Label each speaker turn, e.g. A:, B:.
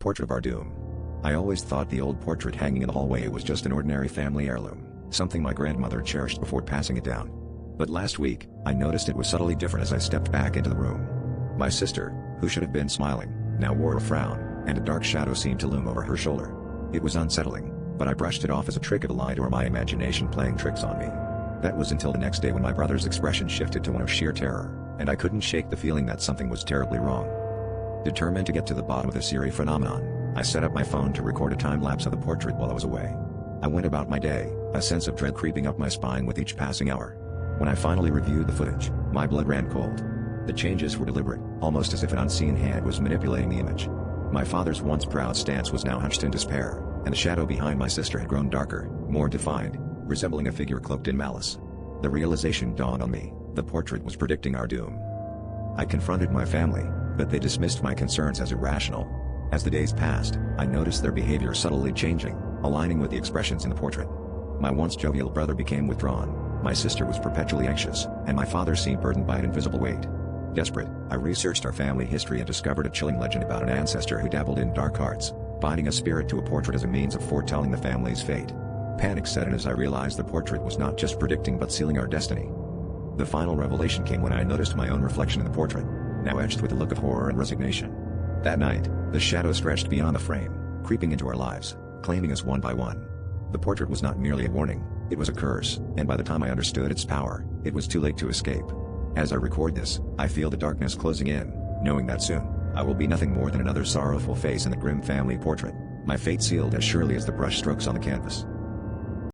A: Portrait of our doom. I always thought the old portrait hanging in the hallway was just an ordinary family heirloom, something my grandmother cherished before passing it down. But last week, I noticed it was subtly different as I stepped back into the room. My sister, who should have been smiling, now wore a frown, and a dark shadow seemed to loom over her shoulder. It was unsettling, but I brushed it off as a trick of the light or my imagination playing tricks on me. That was until the next day when my brother's expression shifted to one of sheer terror, and I couldn't shake the feeling that something was terribly wrong. Determined to get to the bottom of this eerie phenomenon, I set up my phone to record a time-lapse of the portrait while I was away. I went about my day, a sense of dread creeping up my spine with each passing hour. When I finally reviewed the footage, my blood ran cold. The changes were deliberate, almost as if an unseen hand was manipulating the image. My father's once proud stance was now hunched in despair, and the shadow behind my sister had grown darker, more defined, resembling a figure cloaked in malice. The realization dawned on me: the portrait was predicting our doom. I confronted my family, but they dismissed my concerns as irrational. As the days passed, I noticed their behavior subtly changing, aligning with the expressions in the portrait. My once jovial brother became withdrawn, my sister was perpetually anxious, and my father seemed burdened by an invisible weight. Desperate, I researched our family history and discovered a chilling legend about an ancestor who dabbled in dark arts, binding a spirit to a portrait as a means of foretelling the family's fate. Panic set in as I realized the portrait was not just predicting but sealing our destiny. The final revelation came when I noticed my own reflection in the portrait, now etched with a look of horror and resignation. That night, the shadow stretched beyond the frame, creeping into our lives, claiming us one by one. The portrait was not merely a warning, it was a curse, and by the time I understood its power, it was too late to escape. As I record this, I feel the darkness closing in, knowing that soon, I will be nothing more than another sorrowful face in the grim family portrait, my fate sealed as surely as the brush strokes on the canvas.